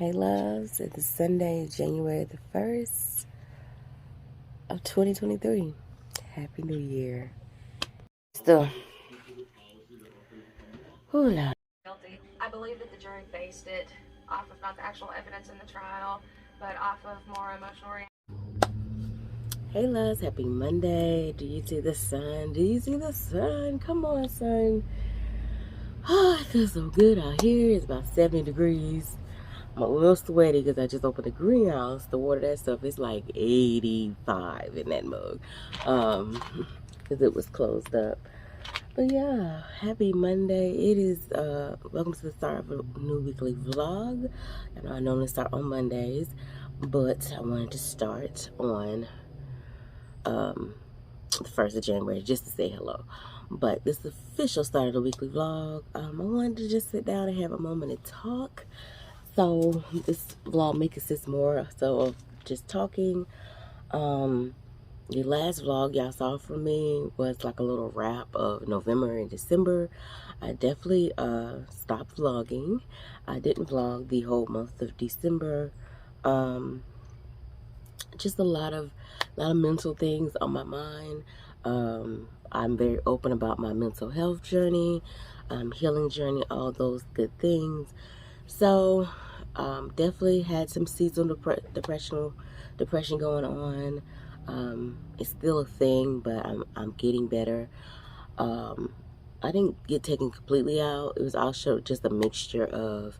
Hey loves, it's Sunday, January the 1st of 2023. Happy New Year. Still, Lord. Guilty. I believe that the jury based it off of not the actual evidence in the trial, but off of more emotional reaction. Hey loves, happy Monday. Do you see the sun? Do you see the sun? Come on, sun. Oh, it feels so good out here. It's about 70 degrees. I'm a little sweaty because I just opened the greenhouse to water that stuff. It's like 85 in that mug because it was closed up. But yeah, happy Monday. It is welcome to the start of a new weekly vlog. I normally start on Mondays, but I wanted to start on the 1st of January just to say hello. But this is the official start of the weekly vlog. I wanted to just sit down and have a moment to talk. So this vlog may consist more so of just talking. The last vlog y'all saw from me was like a little wrap of November and December. I definitely stopped vlogging. I didn't vlog the whole month of December. Just a lot of mental things on my mind. I'm very open about my mental health journey, healing journey, all those good things. So definitely had some seasonal depression going on. It's still a thing, but I'm getting better. I didn't get taken completely out. It was also just a mixture of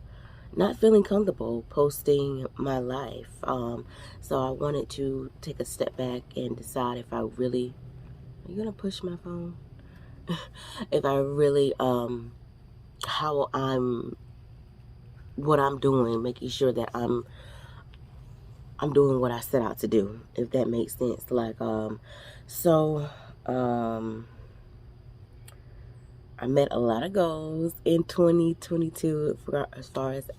not feeling comfortable posting my life. So I wanted to take a step back and decide if I really, are you gonna push my phone? If I really, how what I'm doing, making sure that I'm doing what I set out to do, if that makes sense. Like, I met a lot of goals in 2022 as far as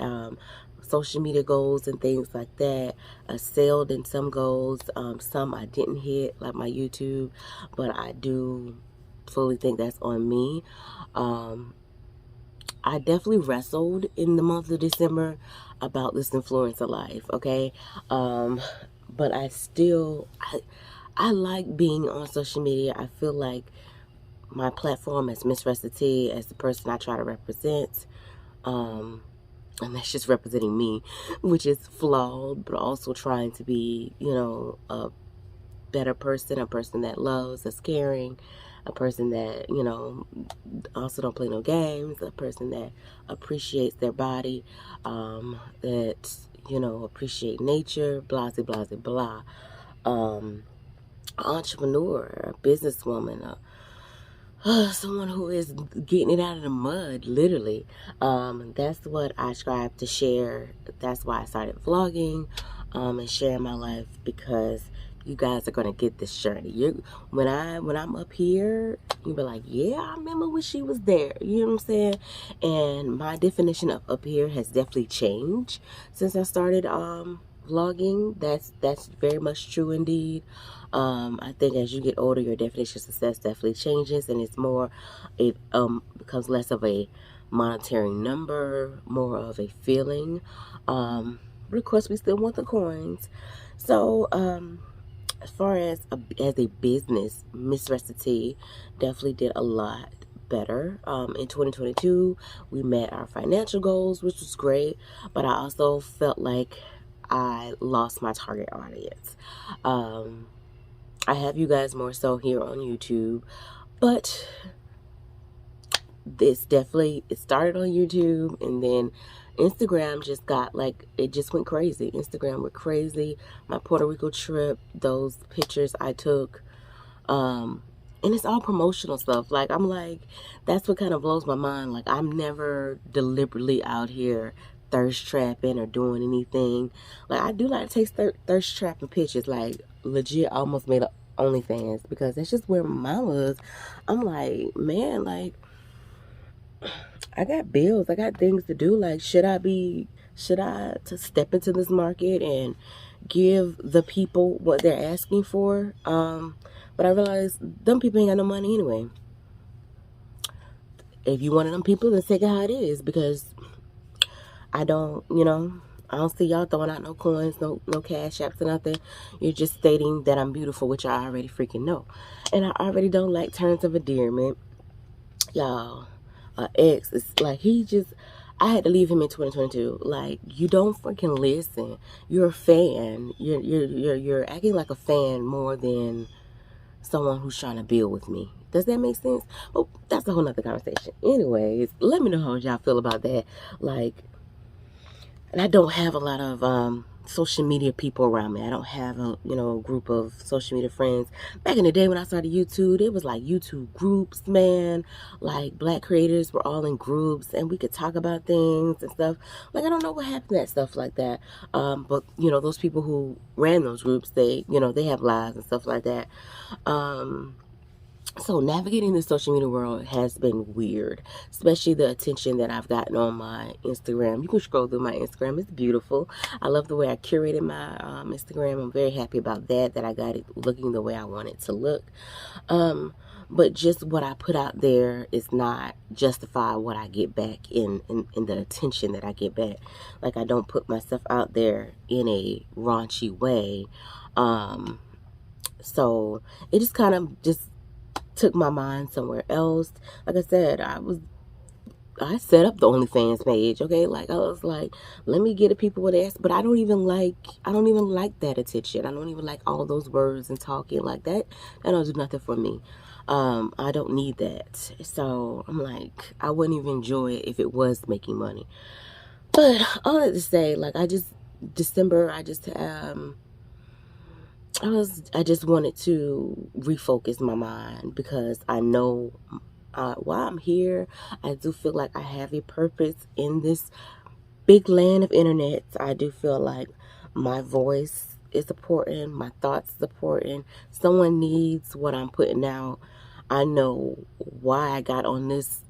social media goals and things like that. I sailed in some goals. Some I didn't hit, like my YouTube, but I do fully think that's on me. I definitely wrestled in the month of December about this influencer life, okay? But I still, I like being on social media. I feel like my platform as MissRessaT, as the person I try to represent, and that's just representing me, which is flawed, but also trying to be, you know, a better person, a person that loves, that's caring, a person that, you know, also don't play no games, a person that appreciates their body, that, you know, appreciate nature, blah, blah, blah, blah. Entrepreneur, a businesswoman, someone who is getting it out of the mud, literally. That's what I strive to share. That's why I started vlogging, and sharing my life, because you guys are gonna get this journey. When I'm up here, you'll be like, yeah, I remember when she was there. You know what I'm saying? And my definition of up here has definitely changed since I started vlogging. That's very much true indeed. I think as you get older, your definition of success definitely changes, and it's more, it becomes less of a monetary number, more of a feeling. But of course, we still want the coins. So, as far as a business, MissRessaT definitely did a lot better. In 2022, we met our financial goals, which was great, but I also felt like I lost my target audience. I have you guys more so here on YouTube, but it started on YouTube, and then Instagram just got, like, it just went crazy. Instagram went crazy. My Puerto Rico trip, those pictures I took, and it's all promotional stuff. Like, I'm like, that's what kind of blows my mind. Like, I'm never deliberately out here thirst trapping or doing anything. Like, I do like to take thirst trapping pictures. Like, legit almost made a OnlyFans, because that's just where my mind was. I'm like, man, like, I got bills, I got things to do. Like, should I to step into this market and give the people what they're asking for? But I realized them people ain't got no money anyway. If you one of them people, then take it how it is, because I don't, you know, I don't see y'all throwing out no coins, no cash apps or nothing. You're just stating that I'm beautiful, which I already freaking know. And I already don't like terms of endearment. Y'all, ex, it's like I had to leave him in 2022. Like, you don't freaking listen. You're a fan. You're acting like a fan more than someone who's trying to build with me. Does that make sense? Oh, that's a whole nother conversation. Anyways, let me know how y'all feel about that. Like, and I don't have a lot of social media people around me. I don't have a group of social media friends. Back in the day when I started YouTube, it was like YouTube groups, man. Like, black creators were all in groups and we could talk about things and stuff. Like, I don't know what happened to that stuff like that. But those people who ran those groups, they have lives and stuff like that. So navigating the social media world has been weird, especially the attention that I've gotten on my Instagram. You can scroll through my Instagram. It's beautiful. I love the way I curated my Instagram. I'm very happy about that I got it looking the way I want it to look. But just what I put out there is not justify what I get back in the attention that I get back. Like, I don't put myself out there in a raunchy way. So it just kind of took my mind somewhere else. Like I said, I set up the OnlyFans page, okay? Like, I was like, let me get the people what they ask, but I don't even like that attention. I don't even like all those words and talking like that. That don't do nothing for me. I don't need that. So I'm like, I wouldn't even enjoy it if it was making money. But all that to say, like, December, I just wanted to refocus my mind, because I know while I'm here, I do feel like I have a purpose in this big land of internet. I do feel like my voice is important, my thoughts is important. Someone needs what I'm putting out. I know why I got on this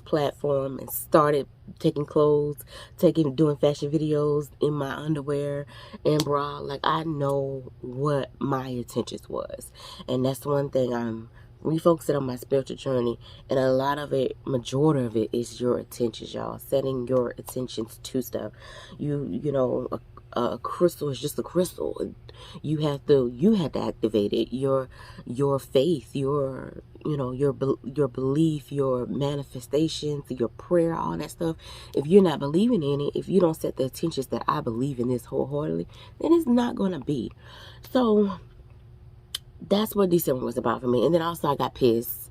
platform and started taking clothes, doing fashion videos in my underwear and bra. Like, I know what my intentions was, and that's one thing I'm refocusing on my spiritual journey. And a lot of it, majority of it, is your attentions, y'all. Setting your attentions to stuff. A crystal is just a crystal. You have to activate it. Your faith, your belief, your manifestations, your prayer, all that stuff. If you're not believing in it, if you don't set the attentions that I believe in this wholeheartedly, then it's not gonna be. So that's what December was about for me. And then also I got pissed.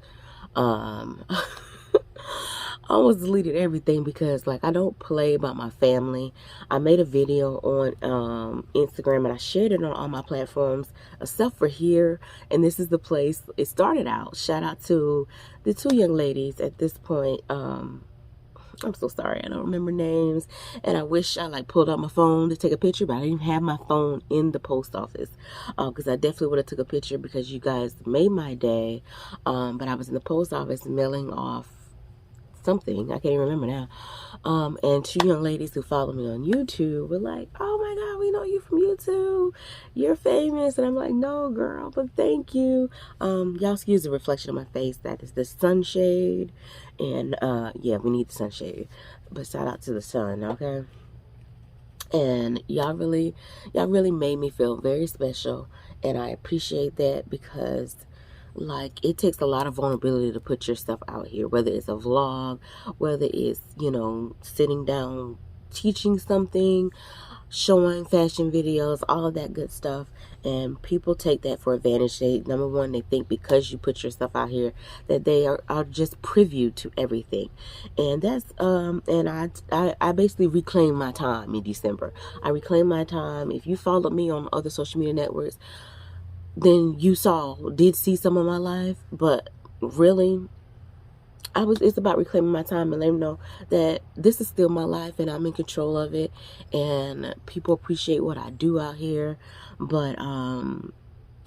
I almost deleted everything because, like, I don't play about my family. I made a video on Instagram and I shared it on all my platforms except for here. And this is the place it started out. Shout out to the two young ladies at this point. I'm so sorry, I don't remember names, and I wish I pulled out my phone to take a picture, but I didn't have my phone in the post office, because I definitely would have took a picture, because you guys made my day. But I was in the post office mailing off something, I can't even remember now. And two young ladies who follow me on YouTube were like, oh my God, we know you from YouTube, you're famous. And I'm like, no girl, but thank you. Y'all excuse the reflection on my face. That is the sunshade. And yeah, we need the sunshade, but shout out to the sun, okay? And y'all really made me feel very special, and I appreciate that, because it takes a lot of vulnerability to put your stuff out here, whether it's a vlog, whether it's sitting down teaching something, showing fashion videos, all of that good stuff. And people take that for advantage. Number one, they think because you put your stuff out here that they are just privy to everything. And that's and I basically reclaimed my time in December. I reclaimed my time. If you followed me on other social media networks, then you did see some of my life. But really, it's about reclaiming my time and letting them know that this is still my life and I'm in control of it, and people appreciate what I do out here. But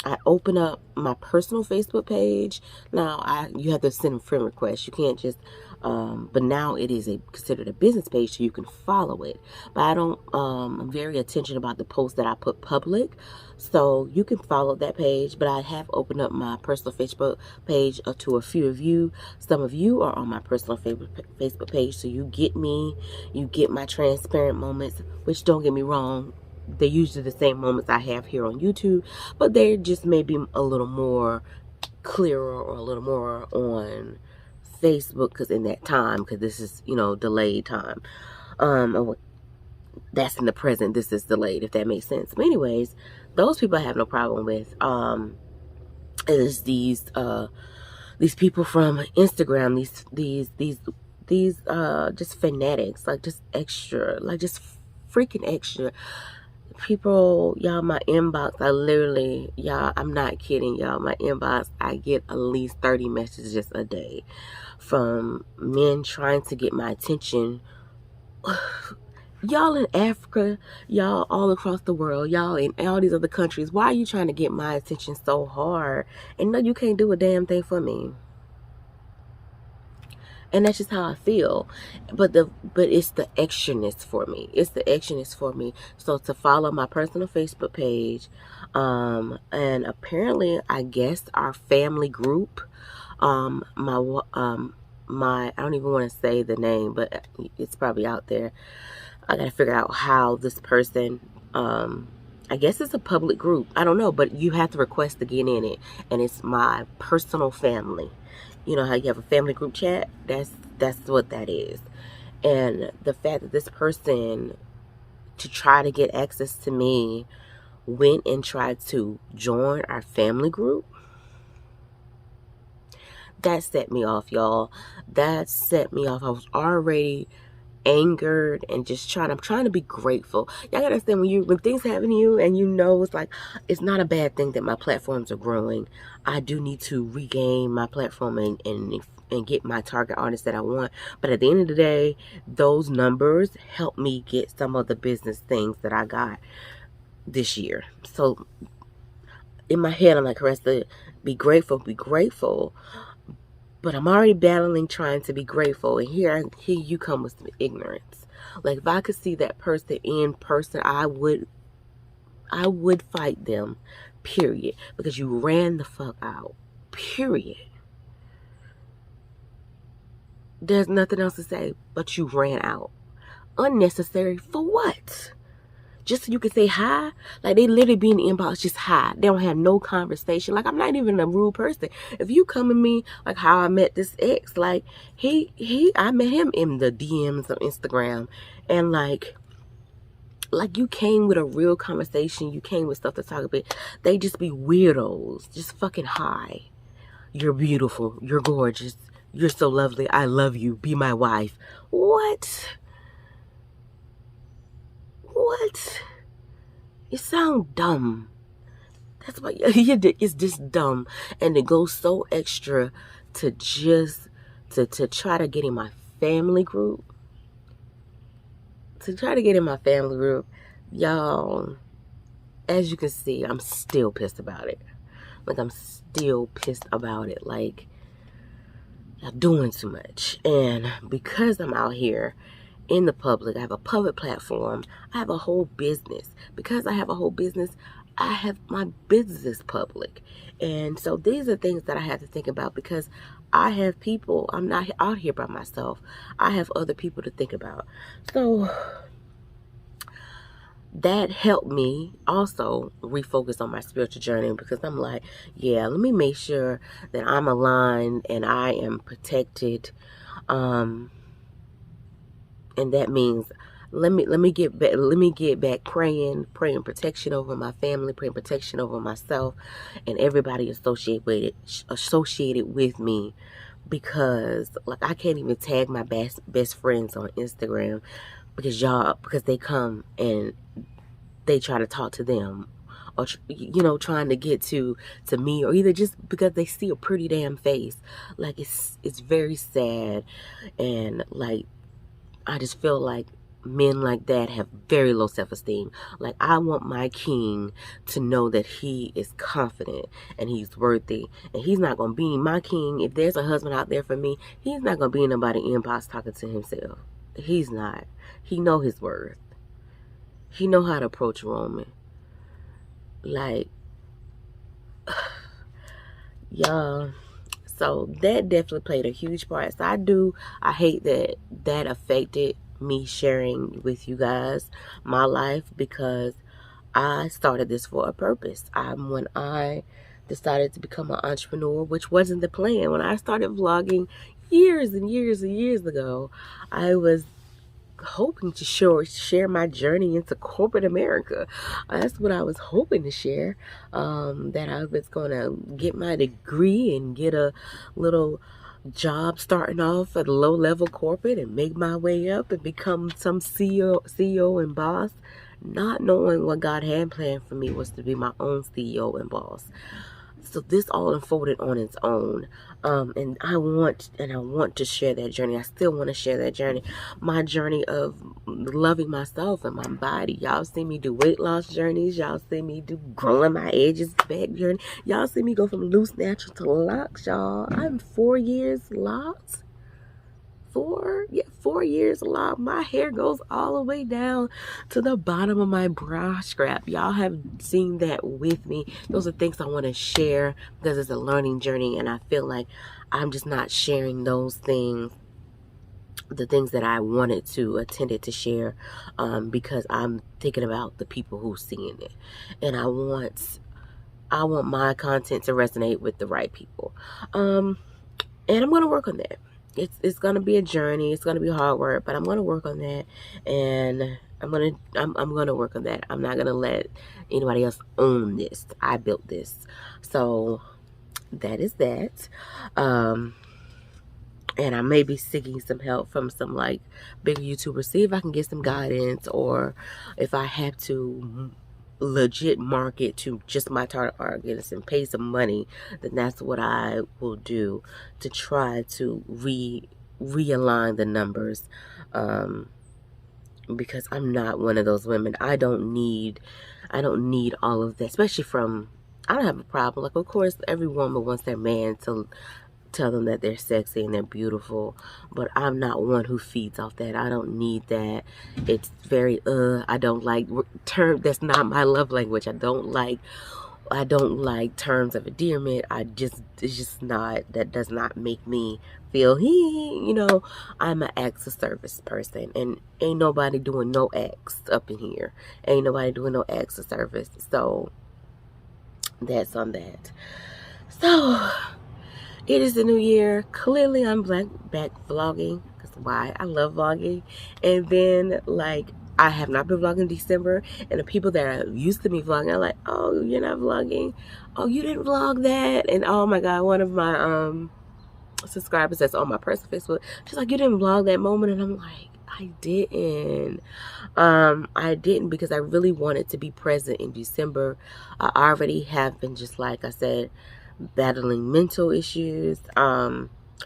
I open up my personal Facebook page. Now, you have to send a friend request. You can't just, but now it is considered a business page, so you can follow it. But I don't, I'm very attention about the posts that I put public, so you can follow that page. But I have opened up my personal Facebook page to a few of you. Some of you are on my personal Facebook page, so you get me, you get my transparent moments, which, don't get me wrong, they're usually the same moments I have here on YouTube, but they're just maybe a little more clearer or a little more on Facebook, because in that time, because this is, you know, delayed time. That's in the present, this is delayed, if that makes sense. But anyways, those people I have no problem with. Is these people from Instagram, these just fanatics, like just extra, like just freaking extra people. Y'all, my inbox, I literally, y'all, I'm not kidding, y'all, my inbox, I get at least 30 messages a day from men trying to get my attention. Y'all in Africa, y'all all across the world, y'all in all these other countries, why are you trying to get my attention so hard? And no, you can't do a damn thing for me. And that's just how I feel. But it's the extraness for me. It's the extraness for me. So to follow my personal Facebook page, and apparently, I guess our family group, my I don't even want to say the name, but it's probably out there. I gotta figure out how this person, I guess it's a public group. I don't know, but you have to request to get in it, and it's my personal family. You know how you have a family group chat? That's what that is. And the fact that this person, to try to get access to me, went and tried to join our family group, that set me off, y'all. That set me off. I was already angered and just I'm trying to be grateful. Y'all gotta understand, when things happen to you and you know it's like, it's not a bad thing that my platforms are growing. I do need to regain my platform and get my target audience that I want. But at the end of the day, those numbers help me get some of the business things that I got this year. So in my head, I'm like, Ressa, be grateful. But I'm already battling trying to be grateful, and here you come with some ignorance. Like, if I could see that person in person, I would fight them, period. Because you ran the fuck out, period. There's nothing else to say, but you ran out. Unnecessary for what? Just so you can say hi? Like, they literally be in the inbox just hi. They don't have no conversation. Like, I'm not even a rude person. If you come to me, like how I met this ex, like, I met him in the DMs on Instagram. And like you came with a real conversation. You came with stuff to talk about. They just be weirdos. Just fucking hi. You're beautiful. You're gorgeous. You're so lovely. I love you. Be my wife. What? What? You sound dumb. That's why it's just dumb. And it goes so extra to just to try to get in my family group. Y'all, as you can see, I'm still pissed about it. Like, I'm still pissed about it. Like, y'all doing too much. And because I'm out here in the public, I have a public platform, I have a whole business. Because I have a whole business, I have my business public. And so these are things that I have to think about, because I have people. I'm not out here by myself. I have other people to think about. So that helped me also refocus on my spiritual journey, because I'm like, yeah, let me make sure that I'm aligned and I am protected. And that means let me get back praying protection over my family, praying protection over myself and everybody associated with me, because like, I can't even tag my best friends on Instagram because they come and they try to talk to them, or trying to get to me, or either just because they see a pretty damn face. Like, it's very sad. And like, I just feel like men like that have very low self-esteem. Like, I want my king to know that he is confident and he's worthy, and he's not gonna be my king. If there's a husband out there for me, he's not gonna be nobody inbox talking to himself. He's not. He know his worth. He know how to approach a woman. Like, y'all. So that definitely played a huge part. So I hate that that affected me sharing with you guys my life, because I started this for a purpose. When I decided to become an entrepreneur, which wasn't the plan. When I started vlogging years and years and years ago, I was hoping to share my journey into corporate America. That's what I was hoping to share. That I was gonna get my degree and get a little job starting off at a low level corporate and make my way up and become some CEO and boss, not knowing what God had planned for me was to be my own CEO and boss. So this all unfolded on its own. And I want to share that journey. I still want to share that journey. My journey of loving myself and my body. Y'all see me do weight loss journeys. Y'all see me do growing my edges back journey. Y'all see me go from loose natural to locks, y'all. I'm 4 years locked. 4 years locked. My hair goes all the way down to the bottom of my bra strap. Y'all have seen that with me. Those are things I want to share because it's a learning journey, and I feel like I'm just not sharing those things, the things that I attended to share, because I'm thinking about the people who's seeing it, and I want my content to resonate with the right people. And I'm going to work on that. It's going to be a journey. It's going to be hard work, but I'm going to work on that, and I'm going to work on that. I'm not going to let anybody else own this. I built this. So that is that. And I may be seeking some help from some like bigger YouTubers, see if I can get some guidance, or if I have to legit market to just my target audience and pay some money, then that's what I will do to try to realign the numbers, because I'm not one of those women. I don't need all of that, especially from, I don't have a problem. Like, of course, every woman wants their man to tell them that they're sexy and they're beautiful, but I'm not one who feeds off that. I don't need that. It's very I don't like that's not my love language. I don't like terms of endearment. It's just not, that does not make me feel I'm an acts of service person, and ain't nobody doing no acts up in here. Ain't nobody doing no acts of service. So that's on that. So it is the new year. Clearly, I'm back vlogging. Because why? I love vlogging. And then, like, I have not been vlogging in December. And the people that are used to me vlogging are like, oh, you're not vlogging? Oh, you didn't vlog that? And oh my God, one of my subscribers that's on my personal Facebook, she's like, you didn't vlog that moment? And I'm like, I didn't. I didn't, because I really wanted to be present in December. I already have been, just like I said, battling mental issues.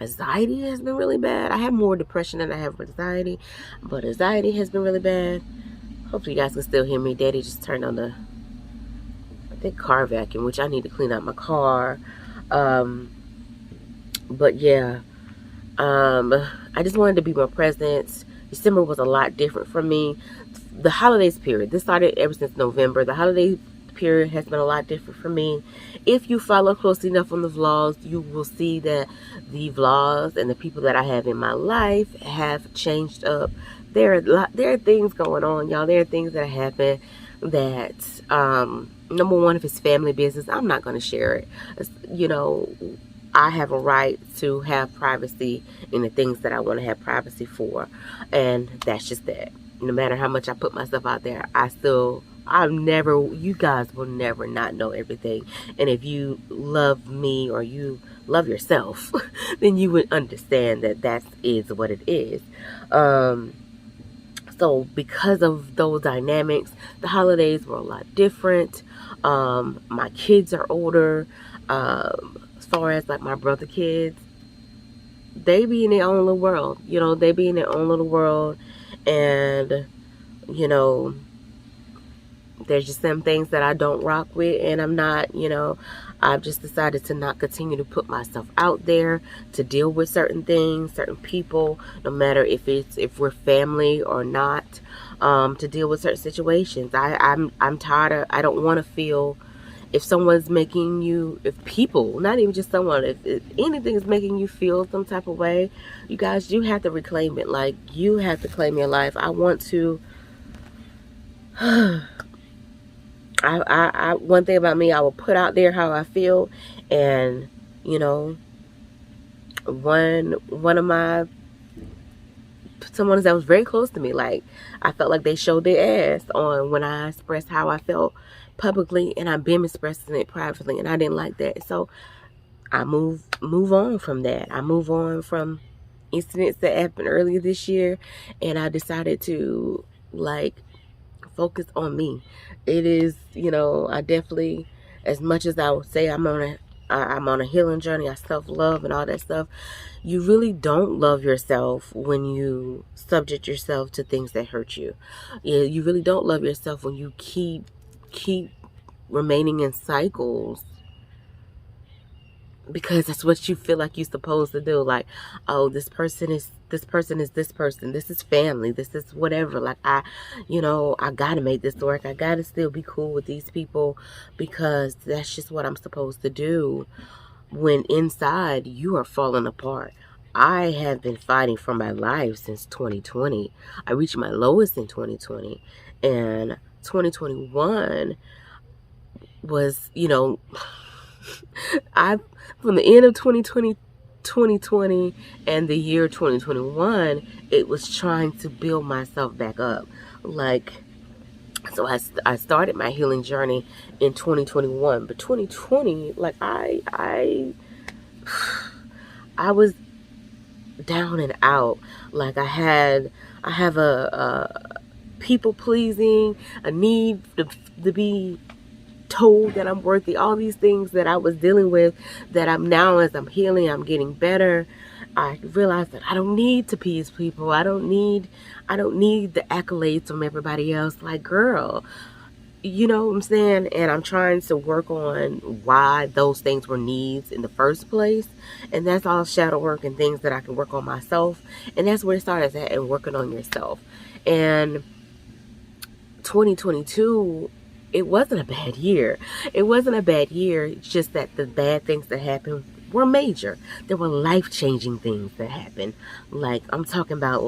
Anxiety has been really bad. I have more depression than I have anxiety, but anxiety has been really bad. Hopefully you guys can still hear me. Daddy just turned on the car vacuum, which I need to clean out my car. But yeah, I just wanted to be more present. December was a lot different for me. The holidays period, this started ever since November. The holiday period has been a lot different for me. If you follow closely enough on the vlogs, you will see that the vlogs and the people that I have in my life have changed up. There are things going on, y'all. There are things that happen that, number one, if it's family business, I'm not going to share it. I have a right to have privacy in the things that I want to have privacy for, and that's just that. No matter how much I put myself out there, you guys will never not know everything. And if you love me or you love yourself, then you would understand that is what it is. So because of those dynamics, the holidays were a lot different. My kids are older. As far as like my brother kids, they be in their own little world. They be in their own little world. And, you know, there's just some things that I don't rock with, and I'm not, I've just decided to not continue to put myself out there to deal with certain things, certain people, no matter if we're family or not, to deal with certain situations. I'm tired of, I don't want to feel, if someone's making you, if people, not even just someone, if anything is making you feel some type of way, you guys, you have to reclaim it. Like, you have to claim your life. I want to one thing about me, I will put out there how I feel. And, one of my, someone that was very close to me, like, I felt like they showed their ass on when I expressed how I felt publicly, and I've been expressing it privately, and I didn't like that. So I move on from that. I move on from incidents that happened earlier this year, and I decided to, like, focus on me. It is, I definitely, as much as I would say I'm on a healing journey, I self-love and all that stuff, you really don't love yourself when you subject yourself to things that hurt you. Yeah, you really don't love yourself when you keep remaining in cycles, because that's what you feel like you're supposed to do. Like, oh, this person is this person, this is family, this is whatever. Like, I gotta make this work. I gotta still be cool with these people because that's just what I'm supposed to do, when inside you are falling apart. I have been fighting for my life since 2020. I reached my lowest in 2020, and 2021 was, from the end of 2020 and the year 2021, it was trying to build myself back up. Like, so I started my healing journey in 2021, but 2020, like, I was down and out. Like, I have a people pleasing, a need to be told that I'm worthy, all these things that I was dealing with, that I'm now, as I'm healing, I'm getting better. I realized that I don't need to please people. I don't need the accolades from everybody else. Like, girl, you know what I'm saying? And I'm trying to work on why those things were needs in the first place. And that's all shadow work and things that I can work on myself. And that's where it started at, and working on yourself. And 2022, it wasn't a bad year. It wasn't a bad year. It's just that the bad things that happened were major. There were life-changing things that happened. Like, I'm talking about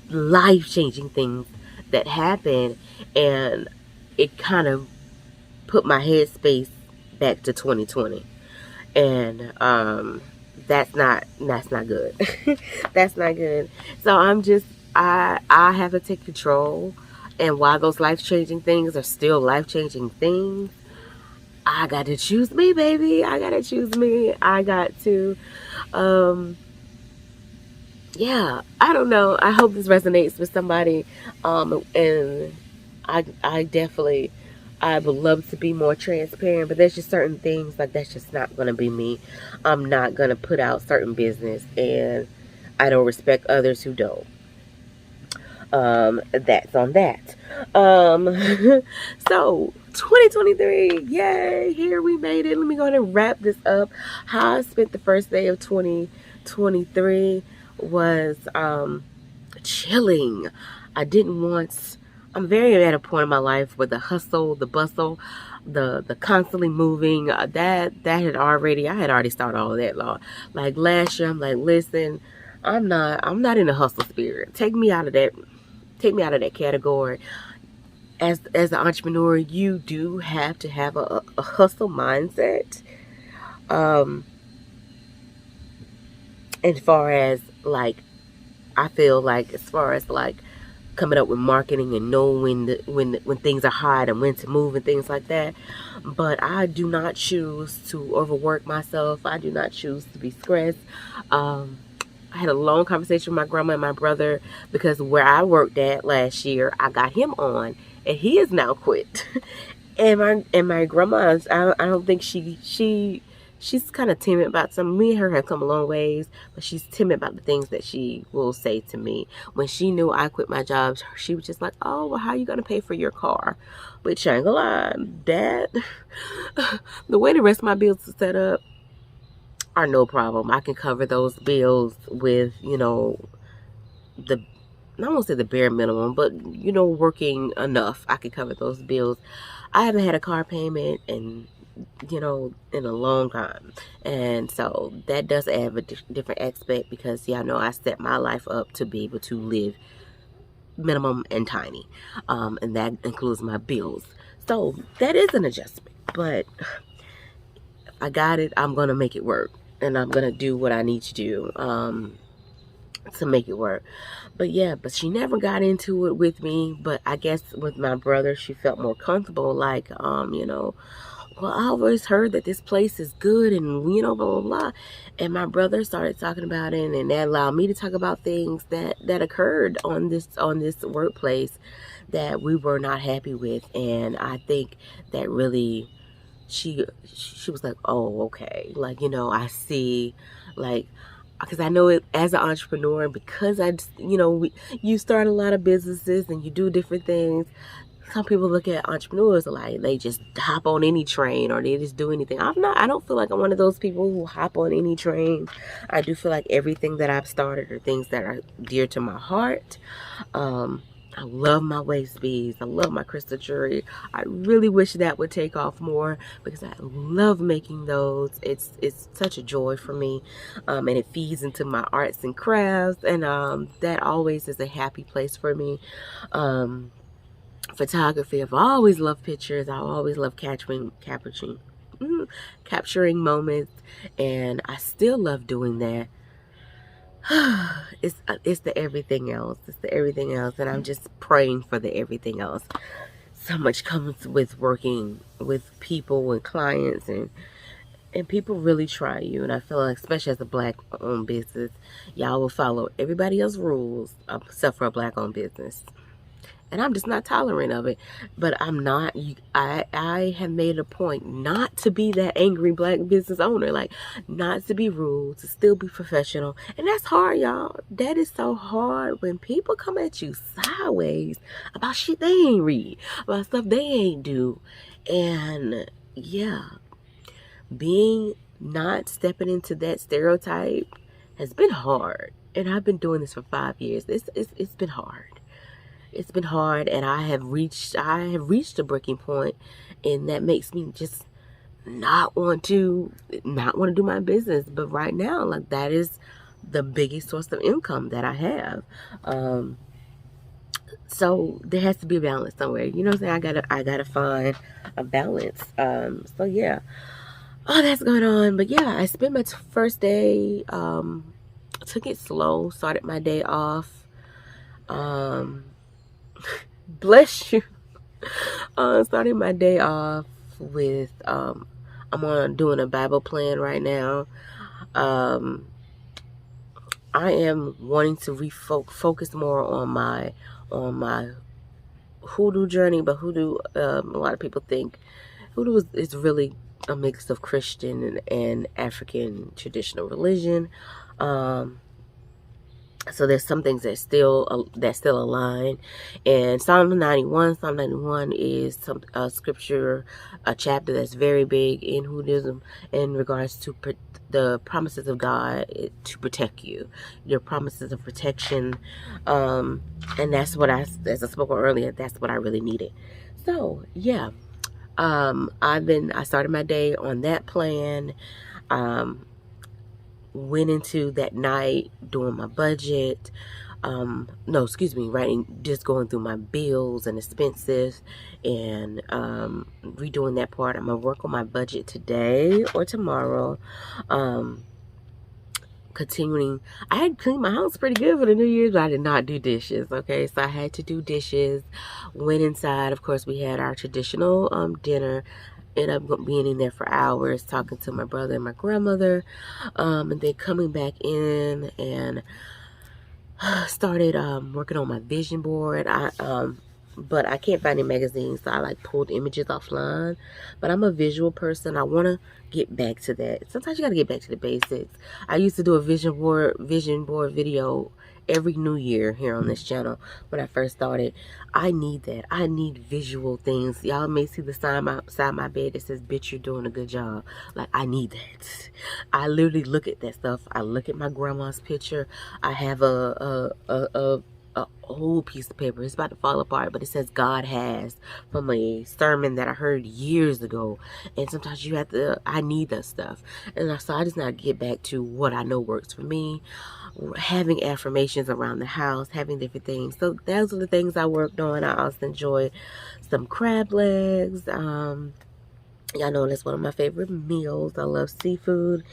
life-changing things that happened, and it kind of put my headspace back to 2020. And that's not good. That's not good. So I have to take control. And while those life-changing things are still life-changing things, I got to choose me, baby. I got to choose me. I got to, yeah, I don't know. I hope this resonates with somebody. And I definitely, I would love to be more transparent, but there's just certain things, like, that's just not going to be me. I'm not going to put out certain business, and I don't respect others who don't. That's on that. So 2023, yay, here we made it. Let me go ahead and wrap this up. How I spent the first day of 2023 was chilling. I'm very at a point in my life where the hustle, the bustle, the constantly moving, I had already started all of that law. Like, last year, I'm like, listen, I'm not in a hustle spirit. Take me out of that category. As an entrepreneur, you do have to have a hustle mindset. As far as, like, I feel like, as far as, like, coming up with marketing and knowing when things are hot and when to move and things like that. But I do not choose to overwork myself. I do not choose to be stressed. I had a long conversation with my grandma and my brother, because where I worked at last year, I got him on, and he has now quit. and my grandma, I don't think she she's kind of timid about some. Me and her have come a long ways, but she's timid about the things that she will say to me. When she knew I quit my job, she was just like, oh, well, how are you going to pay for your car? Which I ain't gonna lie, Dad, the way the rest of my bills are set up are no problem. I can cover those bills with, you know, I won't say the bare minimum, but, you know, working enough. I can cover those bills. I haven't had a car payment in, you know, in a long time. And so that does add a different aspect, because, yeah, I know I set my life up to be able to live minimum and tiny. And that includes my bills. So that is an adjustment. But I got it. I'm going to make it work. And I'm going to do what I need to do to make it work. But yeah, but she never got into it with me. But I guess with my brother, she felt more comfortable. Like, you know, well, I always heard that this place is good and, you know, blah, blah, blah. And my brother started talking about it, and that allowed me to talk about things that occurred on this workplace that we were not happy with. And I think that really, she was like, oh, okay. Like, you know, I see, like, because I know it as an entrepreneur, because you know, you start a lot of businesses and you do different things. Some people look at entrepreneurs like they just hop on any train or they just do anything. I don't feel like I'm one of those people who hop on any train. I do feel like everything that I've started are things that are dear to my heart. I love my waist beads. I love my crystal jewelry. I really wish that would take off more, because I love making those. It's such a joy for me, and it feeds into my arts and crafts, and that always is a happy place for me. Photography, I've always loved pictures. I always love capturing moments, and I still love doing that. It's the everything else. It's the everything else, and I'm just praying for the everything else. So much comes with working with people and clients, and people really try you. And I feel like, especially as a Black-owned business, y'all will follow everybody else's rules except for a Black-owned business. And I'm just not tolerant of it. But I'm not, I have made a point not to be that angry Black business owner. Like, not to be rude, to still be professional. And that's hard, y'all. That is so hard when people come at you sideways about shit they ain't read, about stuff they ain't do. And yeah, not stepping into that stereotype has been hard. And I've been doing this for 5 years. It's been hard. It's been hard, and I have reached a breaking point, and that makes me just not want to do my business. But right now, like, that is the biggest source of income that I have. So there has to be a balance somewhere. You know what I'm saying? I gotta find a balance. So yeah, all that's going on. But yeah, I spent my first day. Took it slow. Started my day off. Bless you. Starting my day off with I'm doing a Bible plan right now. I am wanting to focus more on my hoodoo journey, but hoodoo, a lot of people think hoodoo is really a mix of Christian and African traditional religion. So there's some things that still align. And Psalm 91 is some scripture, a chapter that's very big in hoodooism in regards to the promises of God to protect you, your promises of protection. And that's what as I spoke earlier, that's what I really needed. So yeah, I started my day on that plan. Went into that night doing my budget, just going through my bills and expenses, and redoing that part. I'm gonna work on my budget today or tomorrow. Continuing, I had cleaned my house pretty good for the New Year's, but I did not do dishes. Okay, so I had to do dishes. Went inside. Of course, we had our traditional dinner. Ended up being in there for hours, talking to my brother and my grandmother, and then coming back in and started working on my vision board. but I can't find any magazines, so I like pulled images offline. But I'm a visual person. I want to get back to that. Sometimes you got to get back to the basics. I used to do a vision board video every new year here on this channel when I first started. I need that. I need visual things. Y'all may see the sign outside my bed that says, "Bitch, you're doing a good job." Like, I need that. I literally look at that stuff. I look at my grandma's picture. I have a old piece of paper. It's about to fall apart, but it says "God has," from a sermon that I heard years ago. And sometimes you have to, I need that stuff. And so I just now get back to what I know works for me. Having affirmations around the house, having different things. So those are the things I worked on. I also enjoyed some crab legs. Y'all know that's one of my favorite meals. I love seafood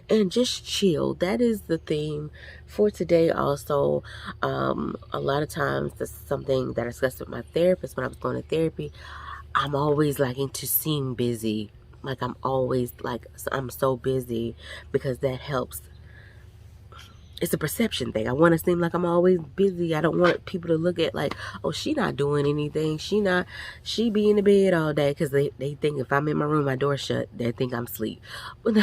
and just chill. That is the theme for today. Also, a lot of times that's something that I discussed with my therapist when I was going to therapy. I'm always liking to seem busy. Like, I'm always like, I'm so busy, because that helps. It's a perception thing. I want to seem like I'm always busy. I don't want people to look at like, oh, she not doing anything. She be in the bed all day, because they think if I'm in my room, my door shut, they think I'm asleep. But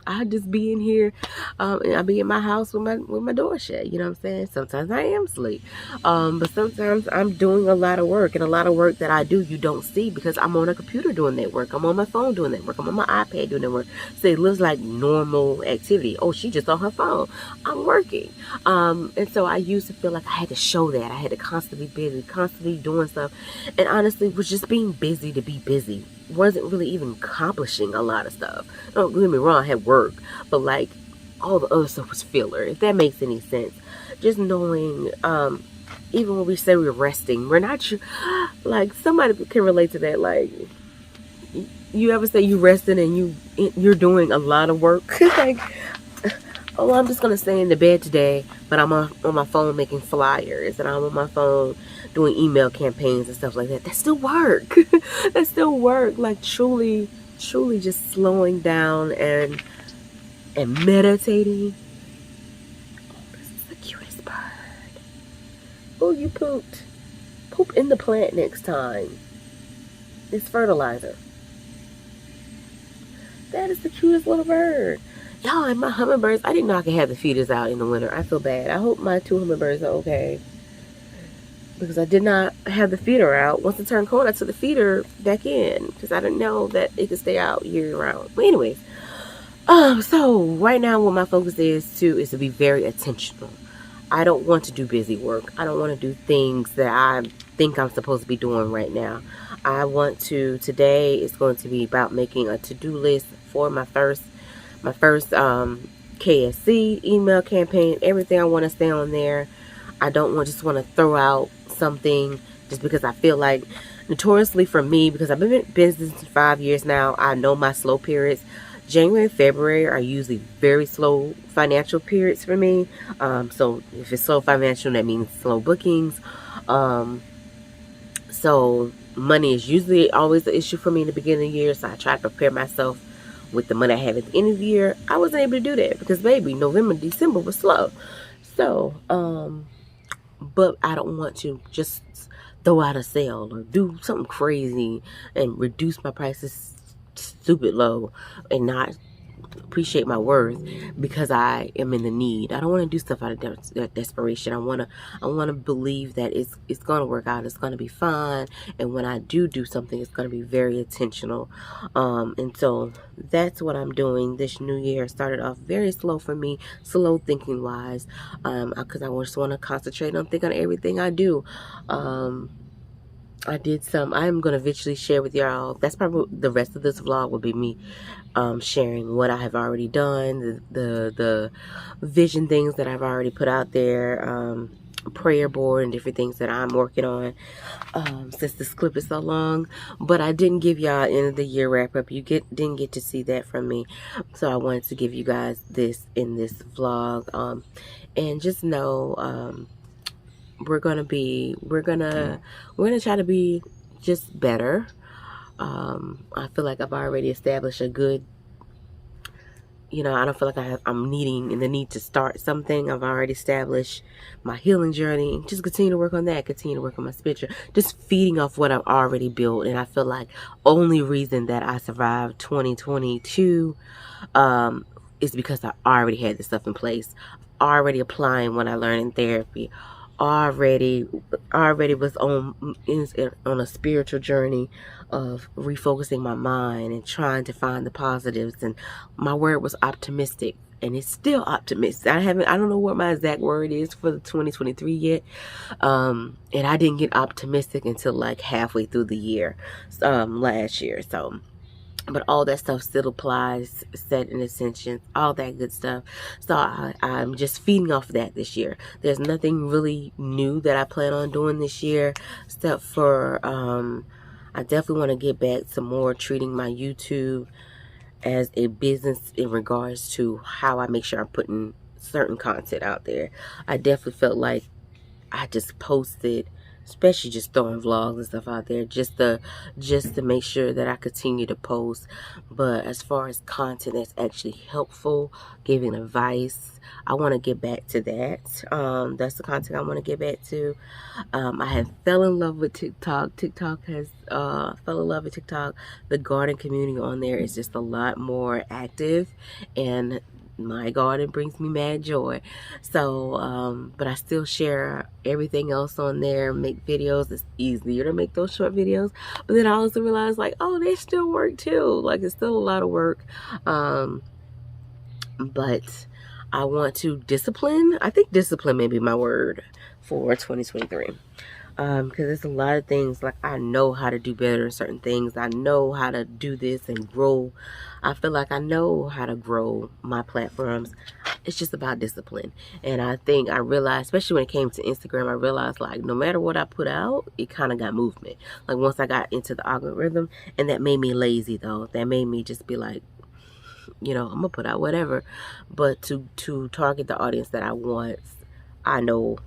I just be in here, and I be in my house with my door shut. You know what I'm saying? Sometimes I am asleep, but sometimes I'm doing a lot of work, and a lot of work that I do you don't see, because I'm on a computer doing that work. I'm on my phone doing that work. I'm on my iPad doing that work. So it looks like normal activity. Oh, she just on her phone. I'm working. And so I used to feel like I had to show that. I had to constantly be busy, constantly doing stuff, and honestly was just being busy to be busy. Wasn't really even accomplishing a lot of stuff. Don't get me wrong, I had work, but like all the other stuff was filler, if that makes any sense. Just knowing, even when we say we're resting, we're not sure. Like, somebody can relate to that. Like, you ever say you resting and you're doing a lot of work? Like, oh, I'm just gonna stay in the bed today, but I'm on my phone making flyers, and I'm on my phone doing email campaigns and stuff like that. That's still work. That's still work. Like, truly just slowing down and meditating. Oh, this is the cutest bird. Oh, you pooped. Poop in the plant next time. It's fertilizer. That is the cutest little bird. Y'all, and my hummingbirds, I didn't know I could have the feeders out in the winter. I feel bad. I hope my 2 hummingbirds are okay, because I did not have the feeder out. Once it turned cold, I took the feeder back in, because I didn't know that it could stay out year round. But anyways, so right now what my focus is to be very intentional. I don't want to do busy work. I don't want to do things that I think I'm supposed to be doing right now. I want to, today is going to be about making a to-do list for my first KSC email campaign. Everything I want to stay on there. I don't just want to throw out something just because I feel like, notoriously for me, because I've been in business for 5 years now, I know my slow periods. January and February are usually very slow financial periods for me. So if it's slow financial, that means slow bookings. So money is usually always an issue for me in the beginning of the year. So I try to prepare myself with the money I have at the end of the year. I wasn't able to do that because, baby, November, December was slow. So, but I don't want to just throw out a sale or do something crazy and reduce my prices stupid low and not appreciate my worth because I am in the need. I don't want to do stuff out of desperation. I want to believe that it's going to work out. It's going to be fine. And when I do something, it's going to be very intentional. And so that's what I'm doing this new year. Started off very slow for me, slow thinking wise, because I just want to concentrate on thinking on everything I do. I'm going to eventually share with y'all. That's probably the rest of this vlog will be me sharing what I have already done, the vision things that I've already put out there, prayer board and different things that I'm working on, since this clip is so long. But I didn't give y'all end of the year wrap up. You didn't get to see that from me, so I wanted to give you guys this in this vlog, and just know, we're gonna try to be just better. I feel like I've already established a good you know, I don't feel like I'm needing and the need to start something. I've already established my healing journey, and just continue to work on that, continue to work on my spiritual, just feeding off what I've already built. And I feel like only reason that I survived 2022 is because I already had this stuff in place, already applying what I learned in therapy, already was on a spiritual journey of refocusing my mind and trying to find the positives. And my word was optimistic, and it's still optimistic. I don't know what my exact word is for the 2023 yet. And I didn't get optimistic until like halfway through the year, last year. So, but all that stuff still applies, set intentions, all that good stuff. So I'm just feeding off that this year. There's nothing really new that I plan on doing this year, except for I definitely want to get back to more treating my YouTube as a business in regards to how I make sure I'm putting certain content out there. I definitely felt like I just posted, especially just throwing vlogs and stuff out there, just to make sure that I continue to post. But as far as content that's actually helpful, giving advice, I want to get back to that. That's the content I want to get back to. I have fell in love with TikTok. TikTok has fell in love with TikTok. The garden community on there is just a lot more active, and my garden brings me mad joy. So but I still share everything else on there, make videos. It's easier to make those short videos, but then I also realized, like, oh, they still work too. Like, it's still a lot of work. But I want to discipline. I think discipline may be my word for 2023. Because there's a lot of things, like, I know how to do better in certain things. I know how to do this and grow. I feel like I know how to grow my platforms. It's just about discipline. And I think I realized, especially when it came to Instagram, I realized, like, no matter what I put out, it kind of got movement. Like, once I got into the algorithm, and that made me lazy, though. That made me just be like, you know, I'm gonna put out whatever. But to target the audience that I want, I know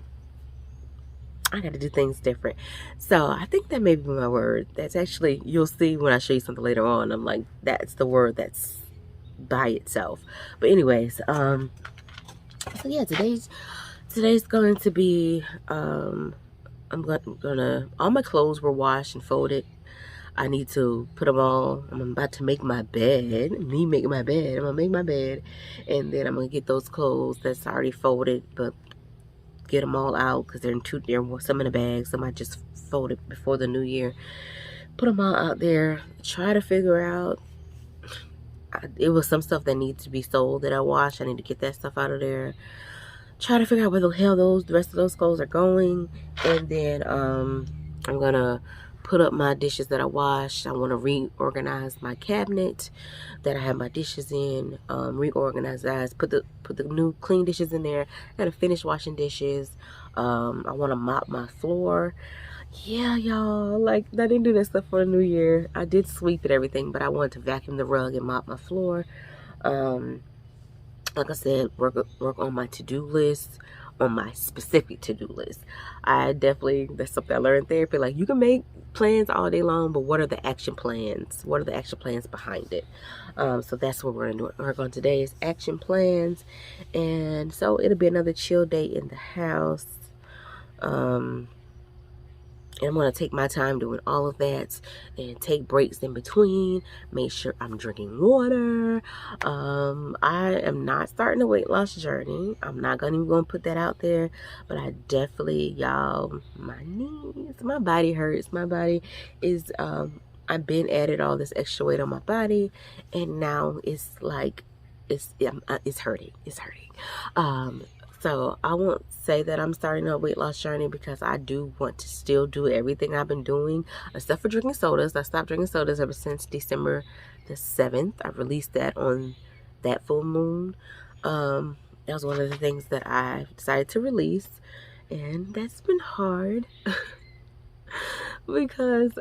I got to do things different. So I think that may be my word. That's actually, you'll see when I show you something later on. I'm like, that's the word that's by itself. But anyways, so yeah, today's going to be, I'm gonna, all my clothes were washed and folded. I need to put them all. I'm about to make my bed. Me making my bed. I'm gonna make my bed, and then I'm gonna get those clothes that's already folded, but get them all out because they're some in a bag. Some I just folded before the new year. Put them all out there. Try to figure out. It was some stuff that needs to be sold that I washed. I need to get that stuff out of there. Try to figure out where the hell the rest of those clothes are going, and then I'm gonna put up my dishes that I washed. I want to reorganize my cabinet that I have my dishes in. Reorganize that. Put the new clean dishes in there. I gotta finish washing dishes. I want to mop my floor. Yeah, y'all. Like, I didn't do that stuff for the new year. I did sweep and everything, but I wanted to vacuum the rug and mop my floor. Like I said, work on my to-do list, on my specific to-do list. That's something I learned in therapy. Like, you can make plans all day long, but what are the action plans? What are the action plans behind it? So that's what we're gonna do. Work on today's action plans, and so it'll be another chill day in the house. And I'm going to take my time doing all of that and take breaks in between. Make sure I'm drinking water. I am not starting a weight loss journey. I'm not even going to put that out there. But I definitely, y'all, my knees, my body hurts. My body is, I've been added all this extra weight on my body. And now it's like, it's hurting. It's hurting. So I won't say that I'm starting a weight loss journey, because I do want to still do everything I've been doing, except for drinking sodas. I stopped drinking sodas ever since December the 7th. I released that on that full moon. That was one of the things that I decided to release, and that's been hard because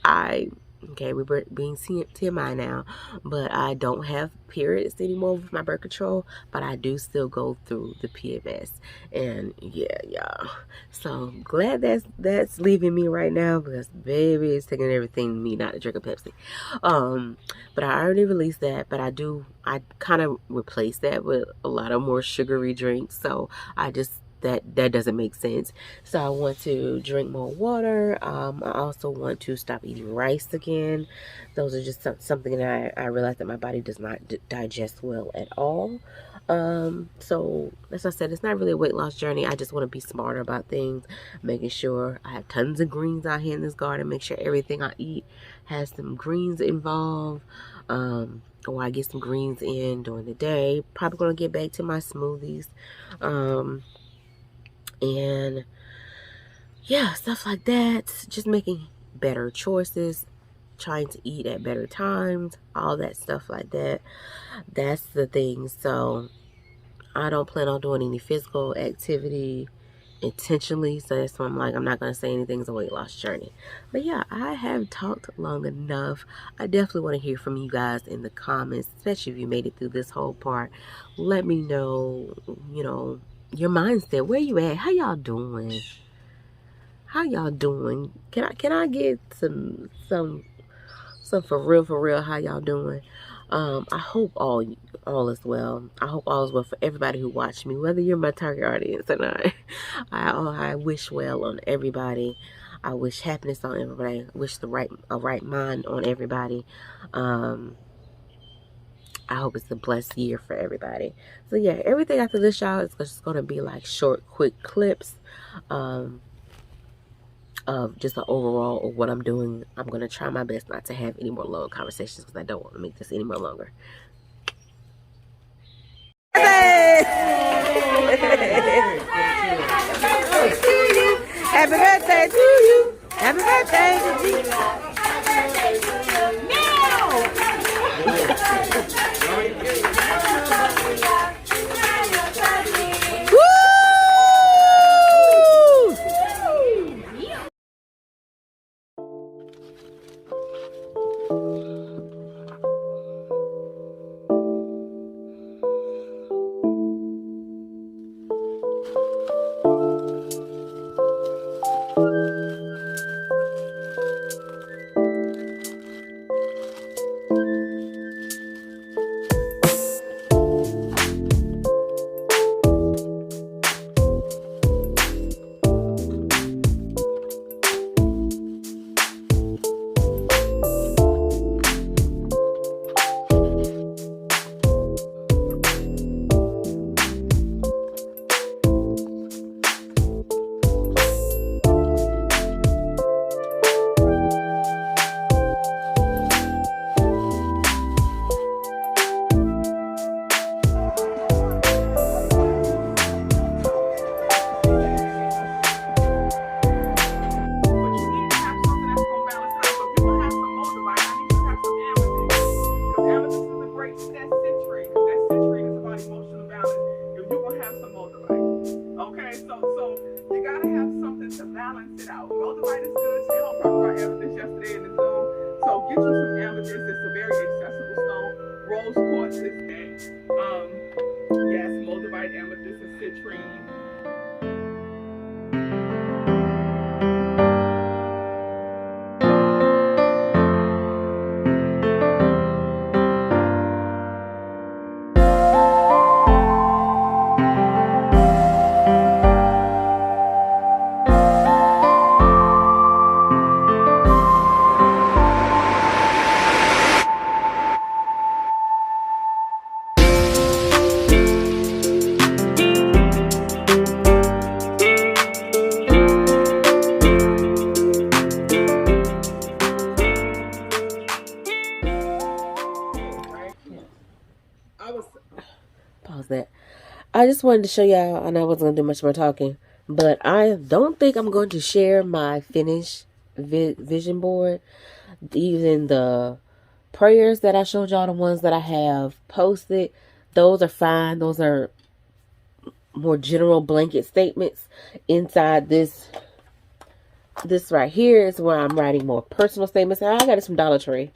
I Okay, we're being TMI now, but I don't have periods anymore with my birth control, but I do still go through the PMS. And yeah, y'all. So glad that's leaving me right now, because baby, it's taking everything in me not to drink a Pepsi. But I already released that, but I kind of replaced that with a lot of more sugary drinks. So I just that doesn't make sense. So I want to drink more water. I also want to stop eating rice again. Those are just something that I realize that my body does not digest well at all. So as I said, it's not really a weight loss journey. I just want to be smarter about things, making sure I have tons of greens out here in this garden, make sure everything I eat has some greens involved. Or I get some greens in during the day. Probably gonna get back to my smoothies. And yeah, stuff like that. Just making better choices, trying to eat at better times, all that stuff like that. That's the thing. So I don't plan on doing any physical activity intentionally. So that's why I'm like, I'm not going to say anything's a weight loss journey. But yeah, I have talked long enough. I definitely want to hear from you guys in the comments, especially if you made it through this whole part. Let me know, you know, your mindset. Where you at? How y'all doing? How y'all doing? Can I get some for real? How y'all doing? I hope all is well. I hope all is well for everybody who watched me, whether you're my target audience or not. I wish well on everybody. I wish happiness on everybody. I wish a right mind on everybody. I hope it's a blessed year for everybody. So yeah, everything after this, y'all, is just gonna be like short, quick clips. Of just an overall of what I'm doing. I'm going to try my best not to have any more long conversations, because I don't want to make this any more longer. Happy birthday to you. Happy birthday to you. Pause that. I just wanted to show y'all, and I wasn't going to do much more talking, but I don't think I'm going to share my finished vision board. Even the prayers that I showed y'all, the ones that I have posted, those are fine. Those are more general blanket statements. Inside this This right here is where I'm writing more personal statements. I got it from Dollar Tree.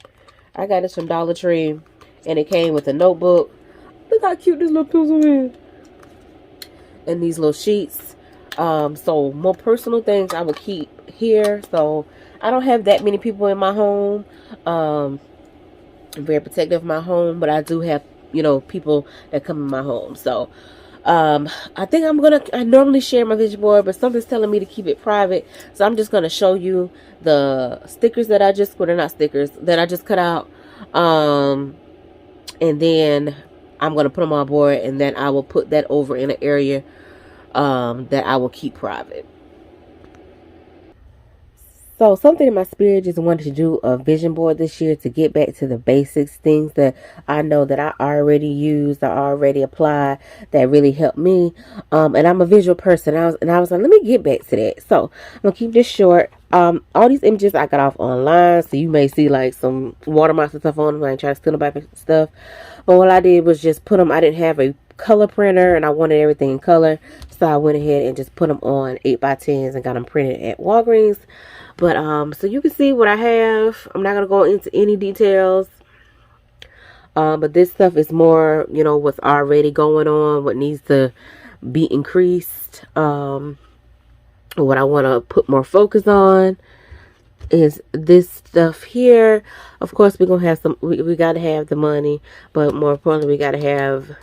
And it came with a notebook. Look how cute this little pencil is. And these little sheets. So more personal things I will keep here. So I don't have that many people in my home. I'm very protective of my home, but I do have, you know, people that come in my home. So I think I normally share my vision board, but something's telling me to keep it private. So I'm just gonna show you the stickers that they're not stickers, that I just cut out. And then I'm gonna put them on board, and then I will put that over in an area that I will keep private. So something in my spirit just wanted to do a vision board this year to get back to the basics, things that I know that I already used, I already applied, that really helped me. And I'm a visual person. I was like, let me get back to that. So I'm gonna keep this short. All these images I got off online, so you may see like some watermarks and stuff on them. I ain't trying to steal nobody stuff. But what I did was just put them. I didn't have a color printer, and I wanted everything in color, so I went ahead and just put them on 8x10s and got them printed at Walgreens. But so you can see what I have. I'm not gonna go into any details, but this stuff is more, you know, what's already going on, what needs to be increased. What I want to put more focus on is this stuff here. Of course, we're gonna have some. We gotta have the money, but more importantly, we gotta have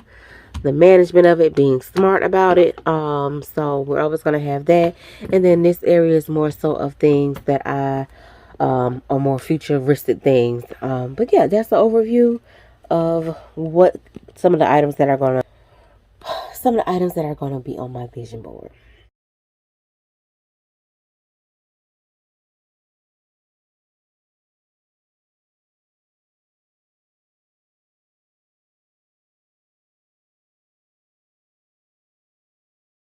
the management of it, being smart about it. So we're always going to have that. And then this area is more so of things that are more futuristic things. But yeah, that's the overview of what some of the items that are going to be on my vision board.